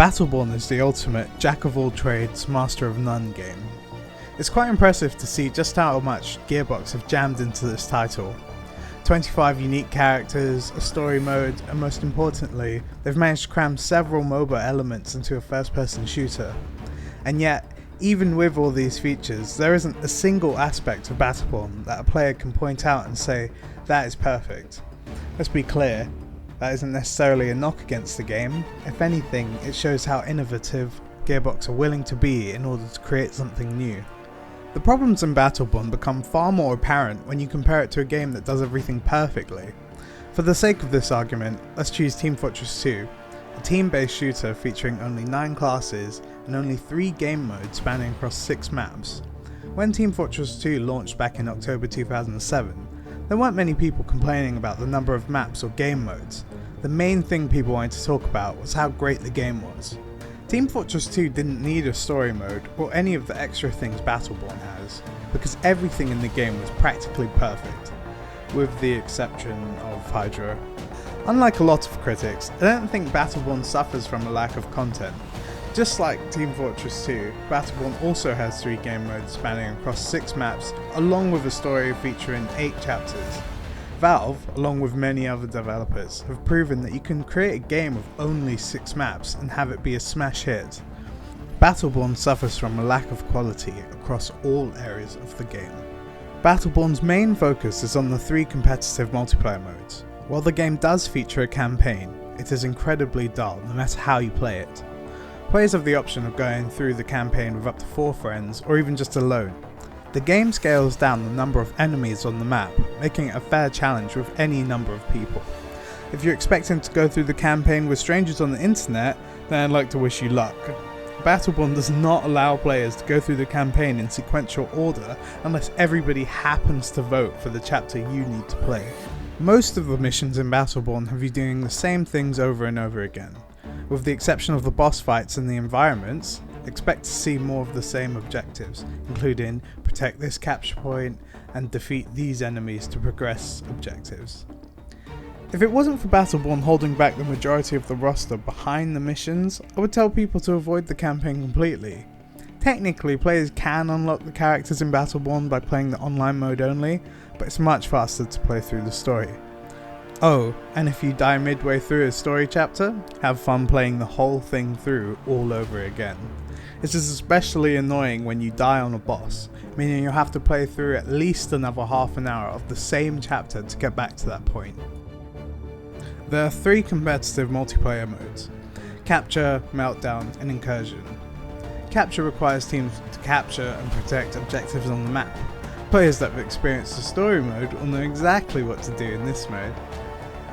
Battleborn is the ultimate jack-of-all-trades, master-of-none game. It's quite impressive to see just how much Gearbox have jammed into this title. 25 unique characters, a story mode, and most importantly, they've managed to cram several MOBA elements into a first-person shooter. And yet, even with all these features, there isn't a single aspect of Battleborn that a player can point out and say, that is perfect. Let's be clear, that isn't necessarily a knock against the game. If anything, it shows how innovative Gearbox are willing to be in order to create something new. The problems in Battleborn become far more apparent when you compare it to a game that does everything perfectly. For the sake of this argument, let's choose Team Fortress 2, a team-based shooter featuring only 9 classes and only 3 game modes spanning across 6 maps. When Team Fortress 2 launched back in October 2007, there weren't many people complaining about the number of maps or game modes. The main thing people wanted to talk about was how great the game was. Team Fortress 2 didn't need a story mode or any of the extra things Battleborn has, because everything in the game was practically perfect, with the exception of Hydra. Unlike a lot of critics, I don't think Battleborn suffers from a lack of content. Just like Team Fortress 2, Battleborn also has 3 game modes spanning across 6 maps, along with a story featuring 8 chapters. Valve, along with many other developers, have proven that you can create a game of only 6 maps and have it be a smash hit. Battleborn suffers from a lack of quality across all areas of the game. Battleborn's main focus is on the 3 competitive multiplayer modes. While the game does feature a campaign, it is incredibly dull no matter how you play it. Players have the option of going through the campaign with up to 4 friends, or even just alone. The game scales down the number of enemies on the map, making it a fair challenge with any number of people. If you're expecting to go through the campaign with strangers on the internet, then I'd like to wish you luck. Battleborn does not allow players to go through the campaign in sequential order unless everybody happens to vote for the chapter you need to play. Most of the missions in Battleborn have you doing the same things over and over again. With the exception of the boss fights and the environments, expect to see more of the same objectives, including protect this capture point and defeat these enemies to progress objectives. If it wasn't for Battleborn holding back the majority of the roster behind the missions, I would tell people to avoid the campaign completely. Technically, players can unlock the characters in Battleborn by playing the online mode only, but it's much faster to play through the story. Oh, and if you die midway through a story chapter, have fun playing the whole thing through all over again. This is especially annoying when you die on a boss, meaning you'll have to play through at least another half an hour of the same chapter to get back to that point. There are 3 competitive multiplayer modes: Capture, Meltdown, and Incursion. Capture requires teams to capture and protect objectives on the map. Players that have experienced the story mode will know exactly what to do in this mode.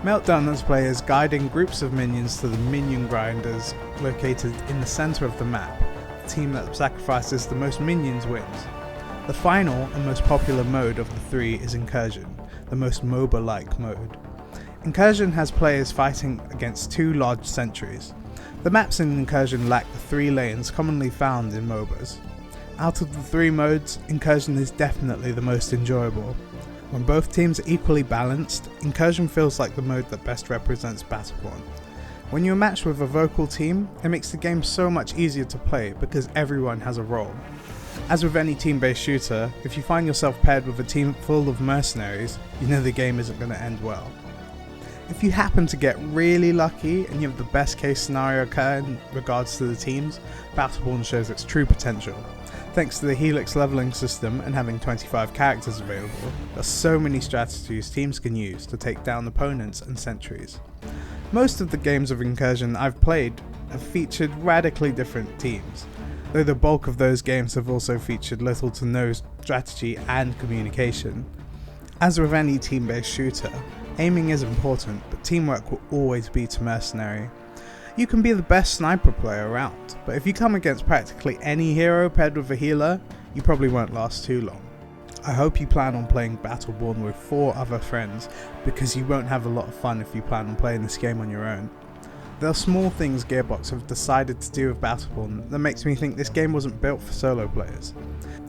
Meltdown has players guiding groups of minions to the minion grinders located in the centre of the map. The team that sacrifices the most minions wins. The final and most popular mode of the 3 is Incursion, the most MOBA-like mode. Incursion has players fighting against 2 large sentries. The maps in Incursion lack the 3 lanes commonly found in MOBAs. Out of the 3 modes, Incursion is definitely the most enjoyable. When both teams are equally balanced, Incursion feels like the mode that best represents Battleborn. When you're matched with a vocal team, it makes the game so much easier to play because everyone has a role. As with any team-based shooter, if you find yourself paired with a team full of mercenaries, you know the game isn't going to end well. If you happen to get really lucky and you have the best case scenario occur in regards to the teams, Battleborn shows its true potential. Thanks to the Helix leveling system and having 25 characters available, there are so many strategies teams can use to take down opponents and sentries. Most of the games of Incursion I've played have featured radically different teams, though the bulk of those games have also featured little to no strategy and communication. As with any team-based shooter, aiming is important, but teamwork will always beat a mercenary. You can be the best sniper player around, but if you come against practically any hero paired with a healer, you probably won't last too long. I hope you plan on playing Battleborn with 4 other friends, because you won't have a lot of fun if you plan on playing this game on your own. There are small things Gearbox have decided to do with Battleborn that makes me think this game wasn't built for solo players.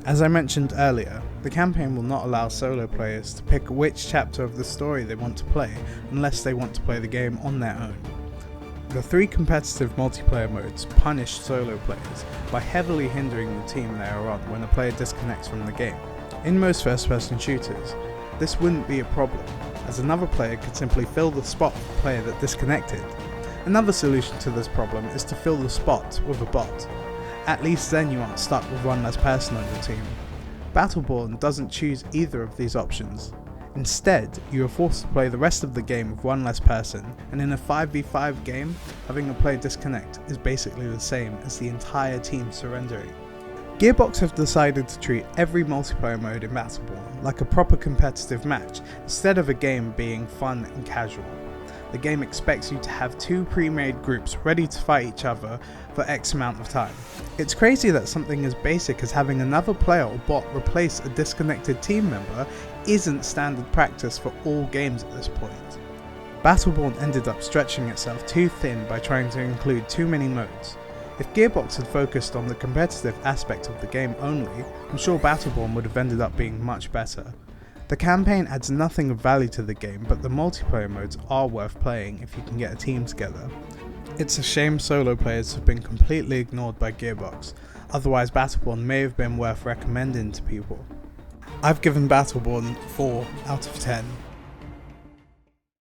As I mentioned earlier, the campaign will not allow solo players to pick which chapter of the story they want to play unless they want to play the game on their own. The 3 competitive multiplayer modes punish solo players by heavily hindering the team they are on when a player disconnects from the game. In most first-person shooters, this wouldn't be a problem, as another player could simply fill the spot of the player that disconnected. Another solution to this problem is to fill the spot with a bot. At least then you aren't stuck with one less person on your team. Battleborn doesn't choose either of these options. Instead, you are forced to play the rest of the game with one less person, and in a 5v5 game, having a player disconnect is basically the same as the entire team surrendering. Gearbox have decided to treat every multiplayer mode in Battleborn like a proper competitive match, instead of a game being fun and casual. The game expects you to have 2 pre-made groups ready to fight each other for X amount of time. It's crazy that something as basic as having another player or bot replace a disconnected team member isn't standard practice for all games at this point. Battleborn ended up stretching itself too thin by trying to include too many modes. If Gearbox had focused on the competitive aspect of the game only, I'm sure Battleborn would have ended up being much better. The campaign adds nothing of value to the game, but the multiplayer modes are worth playing if you can get a team together. It's a shame solo players have been completely ignored by Gearbox, otherwise Battleborn may have been worth recommending to people. I've given Battleborn 4 out of 10.